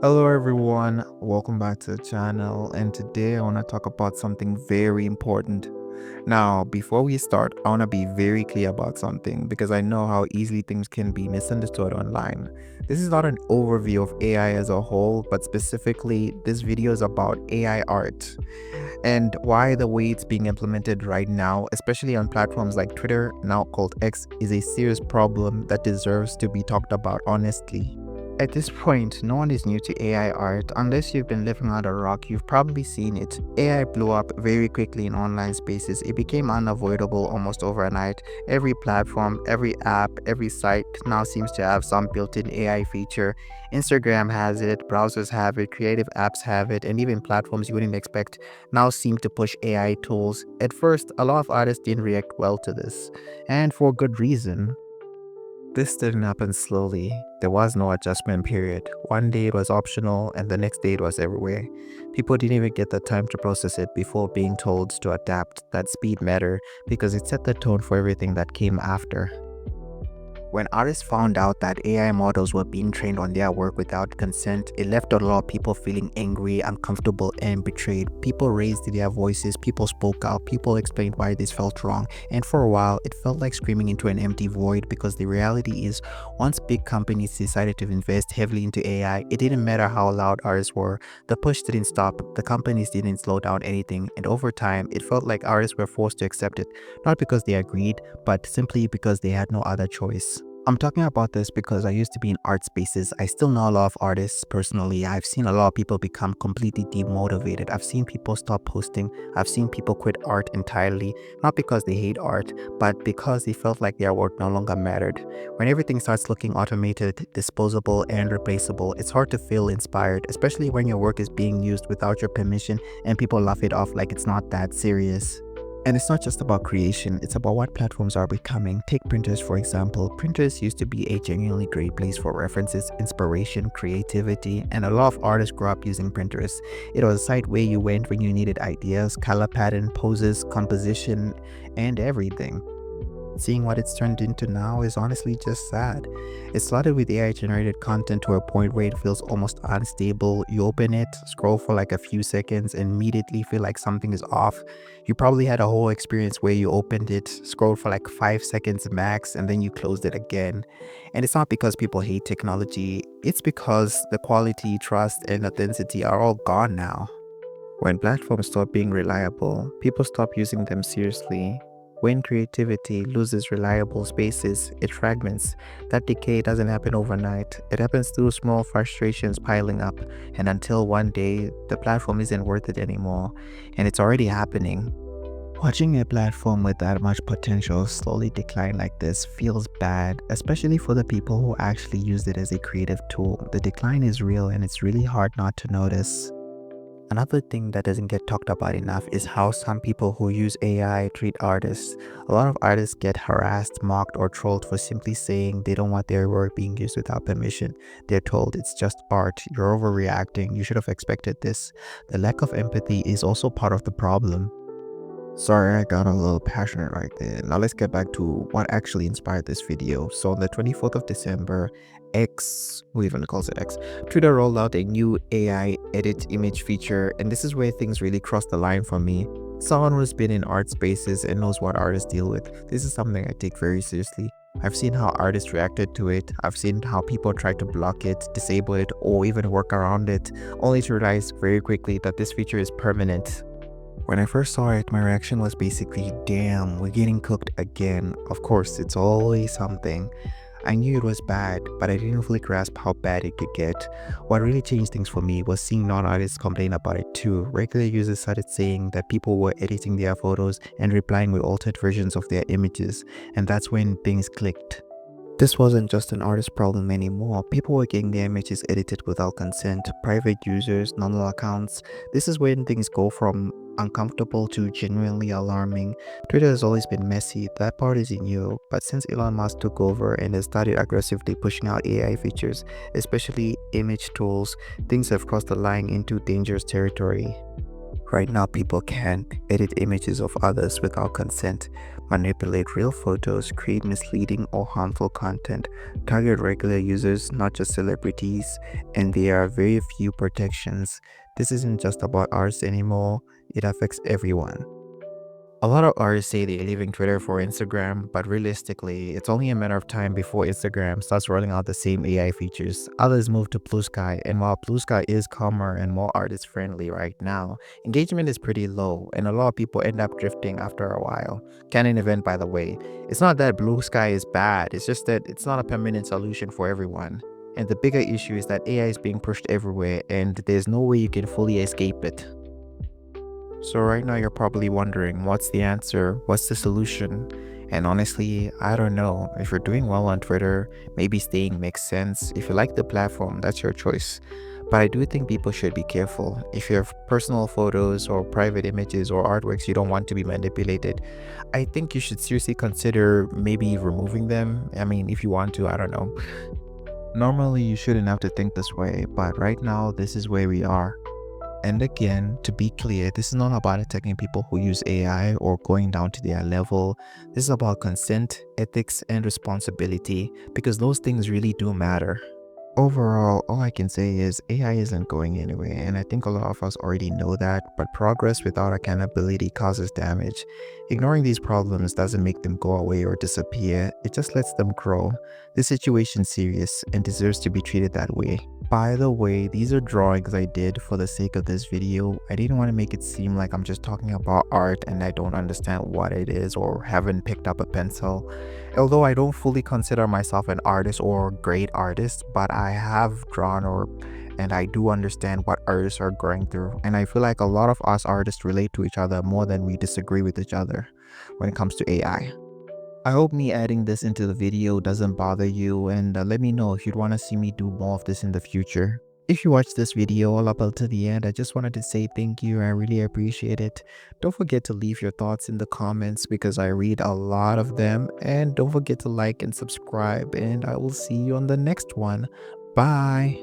Hello everyone, welcome back to the channel, and today I want to talk about something very important. Now, before we start, I want to be very clear about something because I know how easily things can be misunderstood online. This is not an overview of AI as a whole, but specifically this video is about AI art and why the way it's being implemented right now, especially on platforms like Twitter, now called X, is a serious problem that deserves to be talked about honestly. At this point, no one is new to AI art. Unless you've been living under a rock, you've probably seen it. AI blew up very quickly in online spaces. It became unavoidable almost overnight. Every platform, every app, every site now seems to have some built-in AI feature. Instagram has it, browsers have it, creative apps have it, and even platforms you wouldn't expect now seem to push AI tools. At first, a lot of artists didn't react well to this, and for good reason. This didn't happen slowly. There was no adjustment period. One day it was optional and the next day it was everywhere. People didn't even get the time to process it before being told to adapt. That speed mattered because it set the tone for everything that came after. When artists found out that AI models were being trained on their work without consent, it left a lot of people feeling angry, uncomfortable, and betrayed. People raised their voices, people spoke out, people explained why this felt wrong, and for a while, it felt like screaming into an empty void because the reality is, once big companies decided to invest heavily into AI, it didn't matter how loud artists were. The push didn't stop, the companies didn't slow down anything, and over time, it felt like artists were forced to accept it, not because they agreed, but simply because they had no other choice. I'm talking about this because I used to be in art spaces. I still know a lot of artists personally. I've seen a lot of people become completely demotivated. I've seen people stop posting. I've seen people quit art entirely, not because they hate art, but because they felt like their work no longer mattered. When everything starts looking automated, disposable, and replaceable, it's hard to feel inspired, especially when your work is being used without your permission and people laugh it off like it's not that serious. And it's not just about creation, it's about what platforms are becoming. Take Printers, for example. Printers used to be a genuinely great place for references, inspiration, creativity, and a lot of artists grew up using printers. It was a site where you went when you needed ideas, color pattern, poses, composition, and everything. Seeing what it's turned into now is honestly just sad. It started with AI generated content to a point where it feels almost unstable. You open it, scroll for like a few seconds, and immediately feel like something is off. You probably had a whole experience where you opened it, scrolled for like 5 seconds max, and then you closed it again. And it's not because people hate technology, it's because the quality, trust, and authenticity are all gone now. When platforms stop being reliable, people stop using them seriously. When creativity loses reliable spaces, it fragments. That decay doesn't happen overnight. It happens through small frustrations piling up, and until one day, the platform isn't worth it anymore. And it's already happening. Watching a platform with that much potential slowly decline like this feels bad, especially for the people who actually used it as a creative tool. The decline is real and it's really hard not to notice. Another thing that doesn't get talked about enough is how some people who use AI treat artists. A lot of artists get harassed, mocked, or trolled for simply saying they don't want their work being used without permission. They're told it's just art, you're overreacting, you should have expected this. The lack of empathy is also part of the problem. Sorry, I got a little passionate right there. Now let's get back to what actually inspired this video. So on the 24th of December, X, who even calls it X, Twitter rolled out a new AI edit image feature, and this is where things really crossed the line for me. Someone who's been in art spaces and knows what artists deal with, this is something I take very seriously. I've seen how artists reacted to it, I've seen how people tried to block it, disable it, or even work around it, only to realize very quickly that this feature is permanent. When I first saw it, my reaction was basically, damn, we're getting cooked again. Of course, it's always something. I knew it was bad, but I didn't fully grasp how bad it could get. What really changed things for me was seeing non-artists complain about it too. Regular users started saying that people were editing their photos and replying with altered versions of their images, and that's when things clicked. This wasn't just an artist problem anymore. People were getting their images edited without consent, private users, normal accounts. This is when things go from uncomfortable to genuinely alarming. Twitter has always been messy, that part isn't new, but since Elon Musk took over and has started aggressively pushing out AI features, especially image tools, things have crossed the line into dangerous territory. Right now, people can edit images of others without consent, manipulate real photos, create misleading or harmful content, target regular users, not just celebrities, and there are very few protections. This isn't just about artists anymore, it affects everyone. A lot of artists say they're leaving Twitter for Instagram, but realistically, it's only a matter of time before Instagram starts rolling out the same AI features. Others move to Blue Sky, and while Blue Sky is calmer and more artist friendly right now, engagement is pretty low, and a lot of people end up drifting after a while. Canon event, by the way. It's not that Blue Sky is bad, it's just that it's not a permanent solution for everyone. And the bigger issue is that AI is being pushed everywhere, and there's no way you can fully escape it. So right now you're probably wondering, what's the answer? What's the solution? And honestly, I don't know. If you're doing well on Twitter, maybe staying makes sense. If you like the platform, that's your choice. But I do think people should be careful. If you have personal photos or private images or artworks you don't want to be manipulated, I think you should seriously consider maybe removing them. I mean, if you want to, I don't know. Normally, you shouldn't have to think this way, but right now, this is where we are. And again, to be clear, this is not about attacking people who use AI or going down to their level. This is about consent, ethics, and responsibility because those things really do matter. Overall, all I can say is AI isn't going anywhere, and I think a lot of us already know that, but progress without accountability causes damage. Ignoring these problems doesn't make them go away or disappear, it just lets them grow. This situation's serious and deserves to be treated that way. By the way, these are drawings I did for the sake of this video. I didn't want to make it seem like I'm just talking about art and I don't understand what it is or haven't picked up a pencil. Although I don't fully consider myself an artist or great artist, but I have drawn and I do understand what artists are going through. And I feel like a lot of us artists relate to each other more than we disagree with each other when it comes to AI. I hope me adding this into the video doesn't bother you, and let me know if you'd want to see me do more of this in the future. If you watched this video all up until the end, I just wanted to say thank you. I really appreciate it. Don't forget to leave your thoughts in the comments because I read a lot of them. And don't forget to like and subscribe, and I will see you on the next one. Bye.